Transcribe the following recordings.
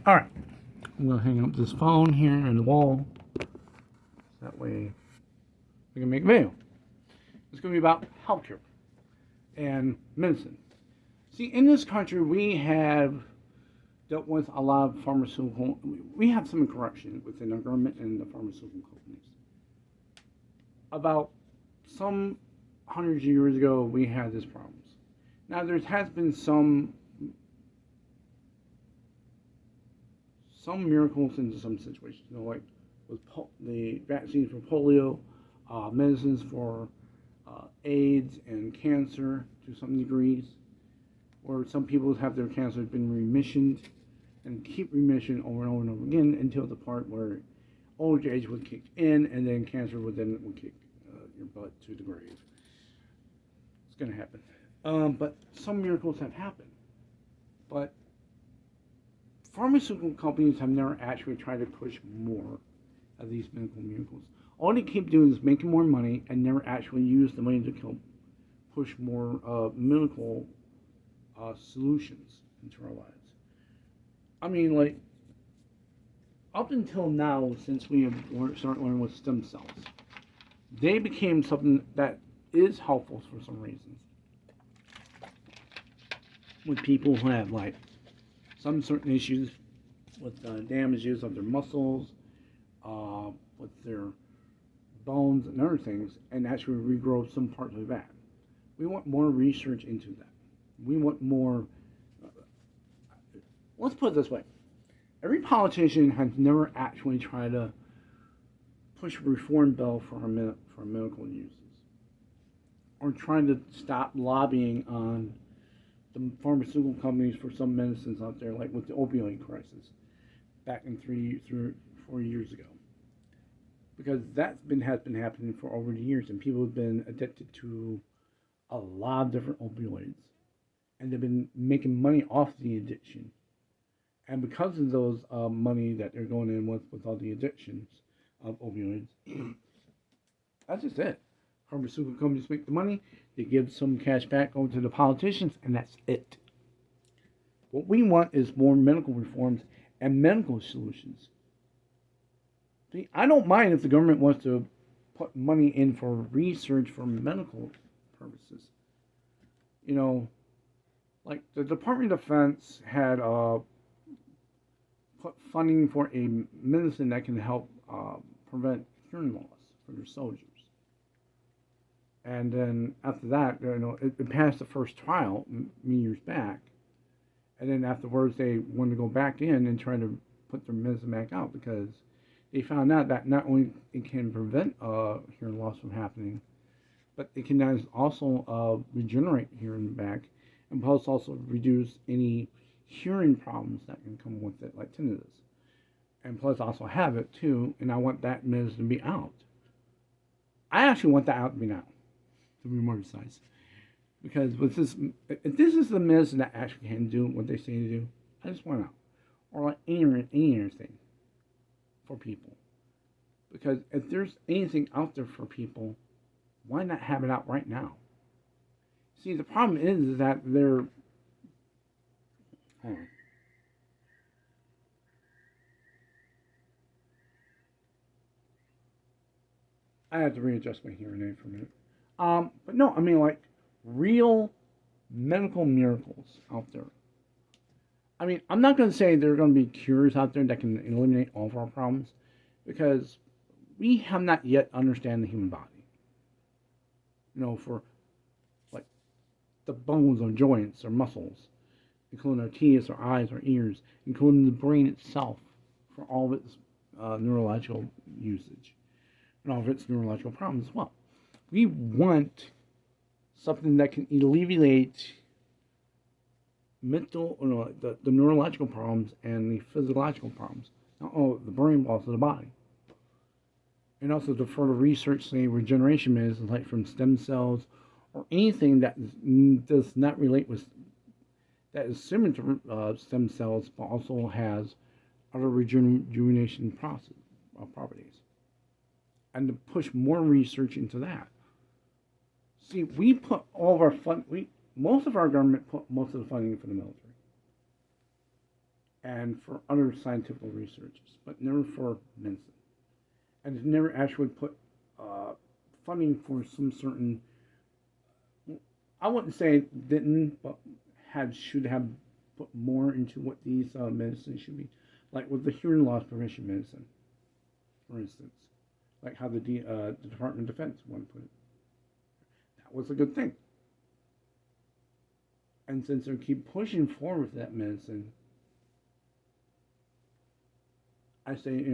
All right. I'm going to hang up this phone here on the wall. That way we can make a video. It's going to be about healthcare and medicine. See, in this country, we have dealt with a lot of pharmaceutical. We have some corruption within our government and the pharmaceutical companies. About some hundreds of years ago, we had these problems. Now, there has been some miracles in some situations, like with the vaccines for polio, medicines for AIDS and cancer to some degrees, where some people have their cancer been remissioned and keep remission over and over and over again until the part where old age would kick in, and then cancer would kick your butt to the grave. It's going to happen. But some miracles have happened. But pharmaceutical companies have never actually tried to push more of these medical miracles. All they keep doing is making more money and never actually use the money to push more medical solutions into our lives. I mean, like, up until now, since we have started learning with stem cells, they became something that is helpful for some reasons. With people who have, like, some certain issues with damages of their muscles, with their bones and other things, and actually regrow some parts of that. We want more research into that. We want more. Let's put it this way: every politician has never actually tried to push a reform bill for medical uses, or trying to stop lobbying on the pharmaceutical companies for some medicines out there, like with the opioid crisis back in 4 years ago. Because that has been happening for over the years, and people have been addicted to a lot of different opioids, and they've been making money off the addiction. And because of those money that they're going in with all the addictions of opioids, that's just it. Pharmaceutical companies make the money, they give some cash back over to the politicians, and that's it. What we want is more medical reforms and medical solutions. See, I don't mind if the government wants to put money in for research for medical purposes. Like the Department of Defense had put funding for a medicine that can help prevent hearing loss for their soldiers. And then after that, it passed the first trial many years back. And then afterwards, they wanted to go back in and try to put their medicine back out because they found out that not only it can prevent hearing loss from happening, but it can also regenerate hearing back, and plus also reduce any hearing problems that can come with it, like tinnitus. And plus also have it too, and I want that medicine to be out. I actually want that out to be now, to be more precise. Because with this, if this is the medicine that actually can do what they say to do, I just want it out. Or like any other thing for people. Because if there's anything out there for people, why not have it out right now? See, the problem is that they're... Hold on. I have to readjust my hearing aid for a minute. But no, I mean, like, real medical miracles out there. I mean, I'm not going to say there are going to be cures out there that can eliminate all of our problems, because we have not yet understand the human body. For like the bones or joints or muscles, including our teeth, our eyes, our ears, including the brain itself, for all of its neurological usage and all of its neurological problems as well. We want something that can alleviate the neurological problems and the physiological problems, not only the brain, but also the body. And also to further research, say, regeneration medicine, like from stem cells or anything that does not relate with, that is similar to stem cells, but also has other rejuvenation properties. And to push more research into that. See, we put all of our most of our government put most of the funding for the military. and for other scientific researches, but never for medicine. And it's never actually put funding for some certain. I wouldn't say it didn't, but should have put more into what these medicines should be, like with the hearing loss prevention medicine, for instance, like how the Department of Defense wanted to put it. That was a good thing. And since they keep pushing forward with that medicine, I say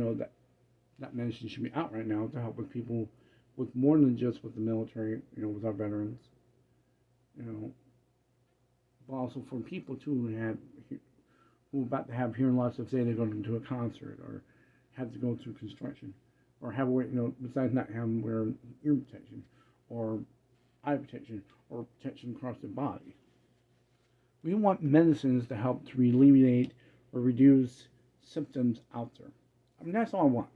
that medicine should be out right now to help with people with more than just with the military, with our veterans, but also for people too who are about to have hearing loss if say they go into a concert or have to go through construction or have besides not having wear ear protection or eye protection or protection across their body. We want medicines to help to alleviate or reduce symptoms out there. I mean, that's all I want.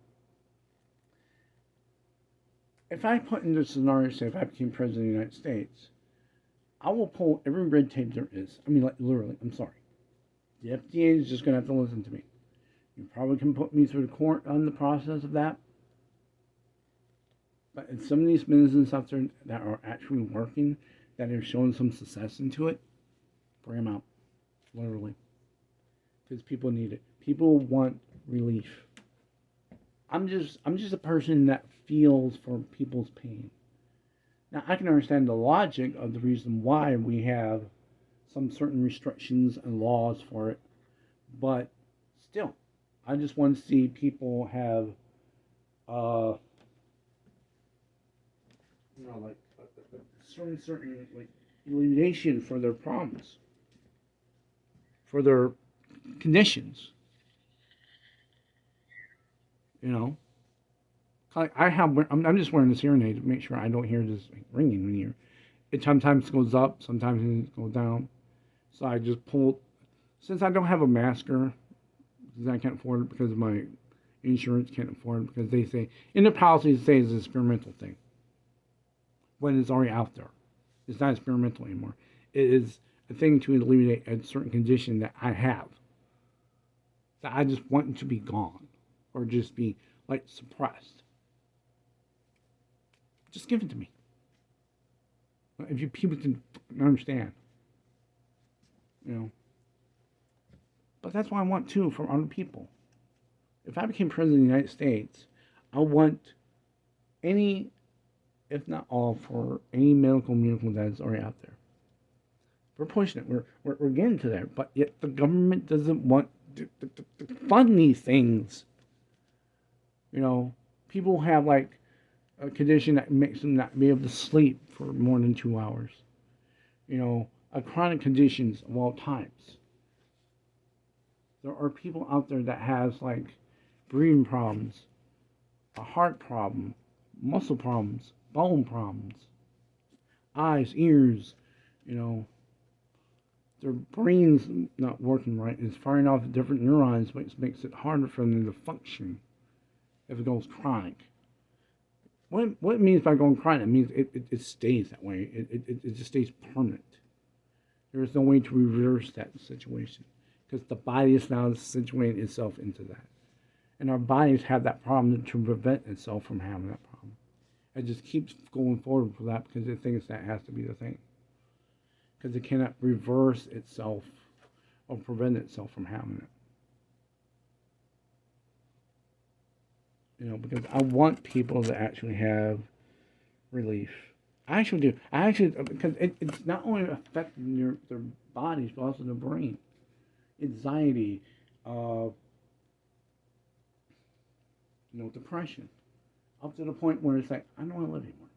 If I put in this scenario, say if I became president of the United States, I will pull every red tape there is. I mean, like, literally, I'm sorry. The FDA is just going to have to listen to me. You probably can put me through the court on the process of that. But in some of these medicines out there that are actually working, that are showing some success into it, bring them out. Literally. Because people need it. People want relief. I'm just a person that feels for people's pain. Now, I can understand the logic of the reason why we have some certain restrictions and laws for it, but still, I just want to see people have, like certain like alleviation for their problems, for their conditions. I'm just wearing this hearing aid to make sure I don't hear this ringing in here. It sometimes goes up, sometimes it goes down. So I just pull. Since I don't have a masker, because I can't afford it because my insurance can't afford it, because they say in the policy it says it's an experimental thing. When it's already out there, it's not experimental anymore. It is a thing to alleviate a certain condition that I have. That I just want it to be gone, or just be like suppressed. Just give it to me. If you people can understand, But that's what I want too from other people. If I became president of the United States, I want any, if not all, for any medical miracle that is already out there. We're pushing it. We're getting to there, but yet the government doesn't want to fund these things. People have like a condition that makes them not be able to sleep for more than 2 hours. A chronic conditions of all types. There are people out there that has like breathing problems, a heart problem, muscle problems, bone problems, eyes, ears, their brain's not working right. It's firing off different neurons, which makes it harder for them to function if it goes chronic. What it means by going chronic, it means it stays that way. It just stays permanent. There is no way to reverse that situation because the body is now situating itself into that. And our bodies have that problem to prevent itself from having that problem. It just keeps going forward for that because it thinks that has to be the thing. Because it cannot reverse itself or prevent itself from having it. Because I want people to actually have relief. I actually do. Because it's not only affecting their bodies, but also their brain. Anxiety, depression. Up to the point where it's like, I don't want to live anymore.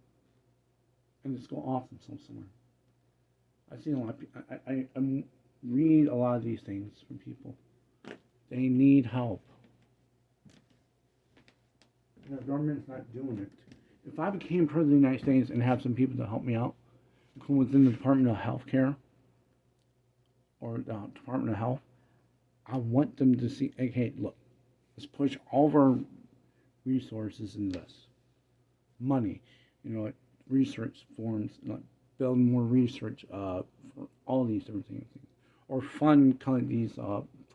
And just go off themselves somewhere. I've seen a lot of people, I read a lot of these things from people. They need help. And the government's not doing it. If I became president of the United States and have some people to help me out, within the Department of Healthcare or the Department of Health, I want them to see, okay, look, let's push all of our resources in this. Money, research forms, build more research for all these different things. Or fund kind of these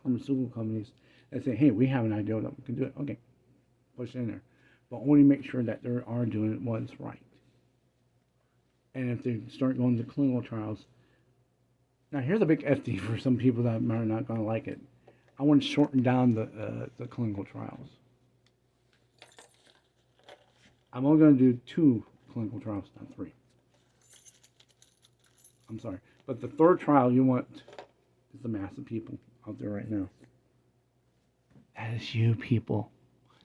pharmaceutical companies that say, hey, we have an idea that we can do it. Okay, push it in there. But only make sure that they are doing what's right. And if they start going to clinical trials, now here's a big FD for some people that are not going to like it. I want to shorten down the clinical trials. I'm only going to do 2 clinical trials, not 3. I'm sorry. But the third trial you want is the mass of people out there right now. That is you people.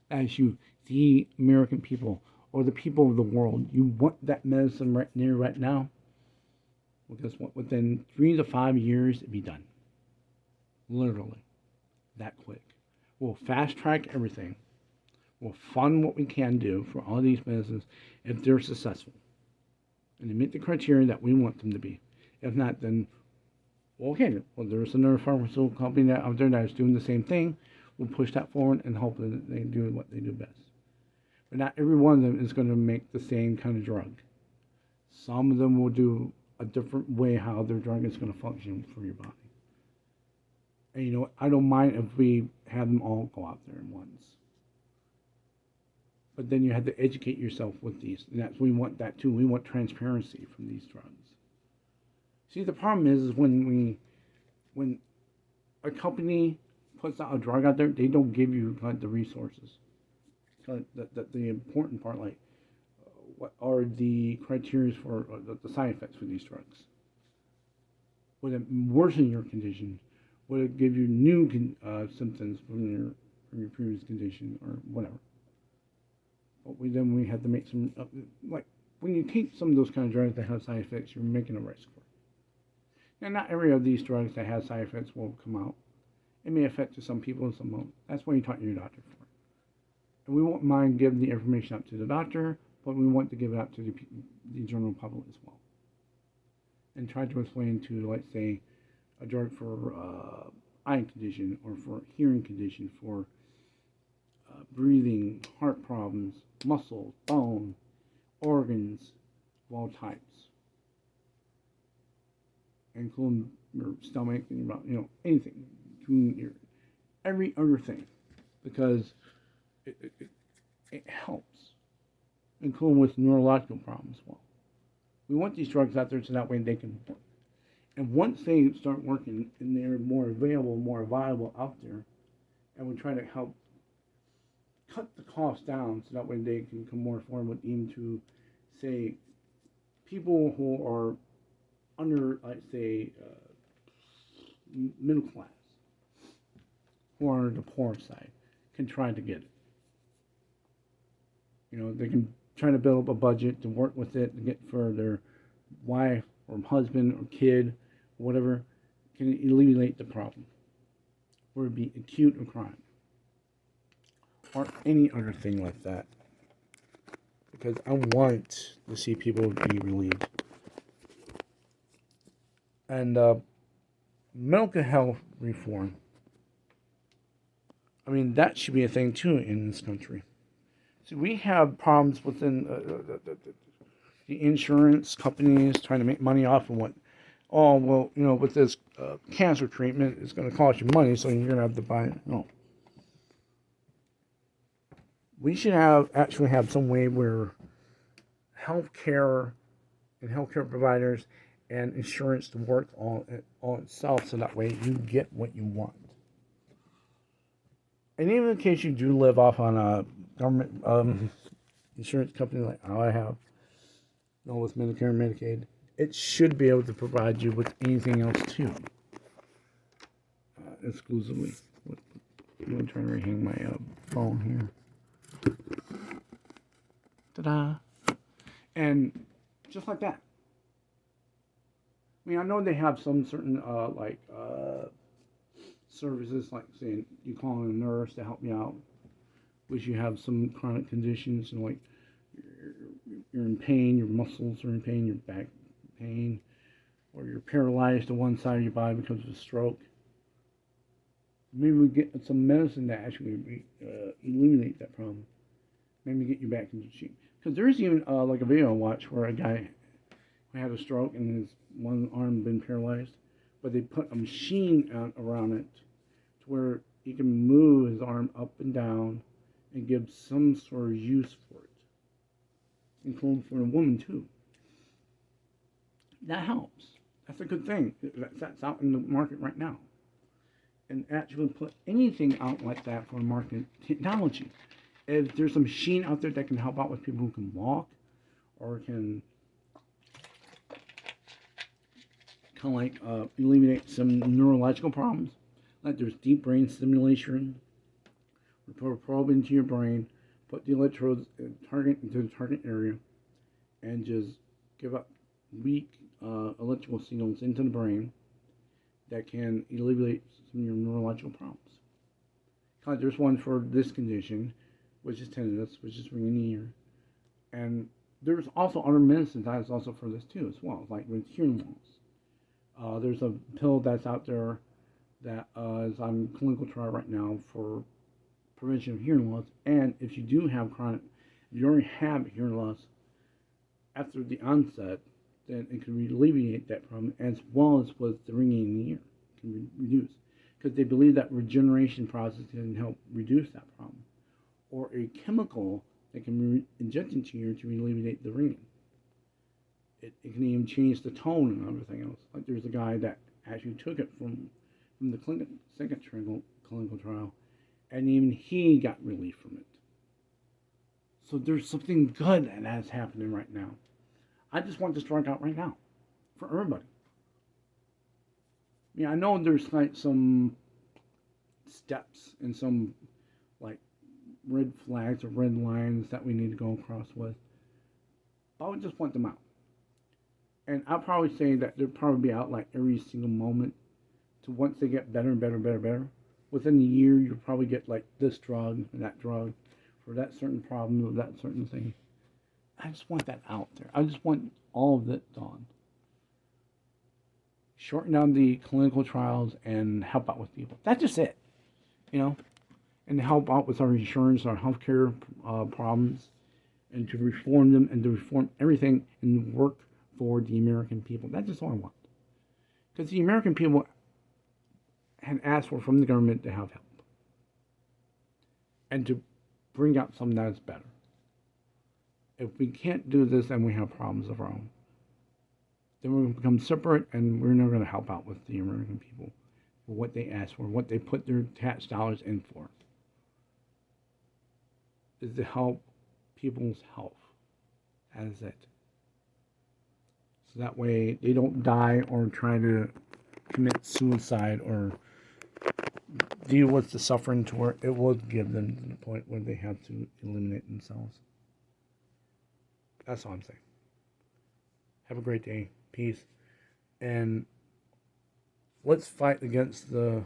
That is you, the American people, or the people of the world. You want that medicine right near right now. Well, guess what? Within 3 to 5 years, it'd be done. Literally. That quick. We'll fast track everything. We'll fund what we can do for all these medicines if they're successful. And they meet the criteria that we want them to be. If not, then, well, okay, well, there's another pharmaceutical company out there that is doing the same thing. We'll push that forward and hope that they do what they do best. But not every one of them is going to make the same kind of drug. Some of them will do a different way how their drug is going to function for your body. And you know what? I don't mind if we have them all go out there at once. But then you have to educate yourself with these. And we want that too. We want transparency from these drugs. See, the problem is when a company puts out a drug out there, they don't give you the resources. The important part, like what are the criteria for the side effects for these drugs? Would it worsen your condition? Would it give you new symptoms from your previous condition or whatever? But we have to make some, like, when you take some of those kind of drugs that have side effects, you're making a risk for it. Now, not every of these drugs that have side effects will come out. It may affect some people and some won't. That's why you talk to your doctor for. And we won't mind giving the information out to the doctor, but we want to give it out to the general public as well. And try to explain to, let's say, a drug for eye condition or for hearing condition, for breathing, heart problems, muscle, bone, organs of all types, including your stomach and anything, including your every other thing, because it helps, including with neurological problems as well. We want these drugs out there so that way they can work. And once they start working and they're more available, more viable out there, and we try to help cut the cost down so that way they can become more affordable even to, say, people who are under, like, say, middle class, who are on the poor side, can try to get it. They can try to build up a budget to work with it to get for their wife or husband or kid, whatever, can alleviate the problem. Or it be acute or chronic. Or any other thing like that. Because I want to see people be relieved. And mental health reform. I mean, that should be a thing too in this country. See, we have problems within the insurance companies trying to make money off of what, with this cancer treatment, it's going to cost you money, so you're going to have to buy it. No. We should actually have some way where healthcare and healthcare providers and insurance to work on itself, so that way you get what you want. And even in case you do live off on a government insurance company like how I have, with Medicare and Medicaid, it should be able to provide you with anything else too, exclusively. I'm going to try to hang my phone here. Ta-da! And just like that. I mean, I know they have some certain services, like saying you call in a nurse to help you out, which you have some chronic conditions, and like you're in pain, your muscles are in pain, your back pain, or you're paralyzed to one side of your body because of a stroke. Maybe we get some medicine to actually eliminate that problem. Maybe get you back into shape. Because there's even like a video I watched where a guy who had a stroke and his one arm been paralyzed, but they put a machine out around it to where he can move his arm up and down and give some sort of use for it, including for a woman too. That helps. That's a good thing. That's out in the market right now. And actually put anything out like that for market technology. If there's a machine out there that can help out with people who can walk or can kind of like eliminate some neurological problems, like there's deep brain stimulation, we put a probe into your brain, put the electrodes into the target area, and just give up weak electrical signals into the brain that can alleviate some of your neurological problems. There's one for this condition, which is tinnitus, which is ringing in the ear. And there's also other medicines that is also for this too as well, like with hearing loss. There's a pill that's out there that is on clinical trial right now for prevention of hearing loss. And if you do have if you already have hearing loss after the onset, then it can alleviate that problem as well as with the ringing in the ear. It can reduce. Because they believe that regeneration process can help reduce that problem. Or a chemical that can be injected into your ear to alleviate the ringing. It can even change the tone and everything else. Like there's a guy that actually took it from the second clinical trial, and even he got relief from it. So there's something good that's happening right now. I just want this drug out right now for everybody. I know there's like some steps and some like red flags or red lines that we need to go across with, but I would just want them out. And I'll probably say that they'll probably be out like every single moment. So once they get better and better and better and better, within a year you'll probably get like this drug and that drug for that certain problem or that certain thing. I just want that out there. I just want all of it done. Shorten down the clinical trials and help out with people. That's just it, and help out with our insurance, our healthcare problems, and to reform them and to reform everything and work for the American people. That's just all I want. Because the American people had asked for from the government to have help and to bring out something that is better. If we can't do this, then we have problems of our own. Then we're going to become separate, and we're never going to help out with the American people for what they ask for, what they put their tax dollars in for. Is to help people's health. That is it. So that way they don't die or try to commit suicide or deal with the suffering to where it will give them to the point where they have to eliminate themselves. That's all I'm saying. Have a great day. Peace. And let's fight against the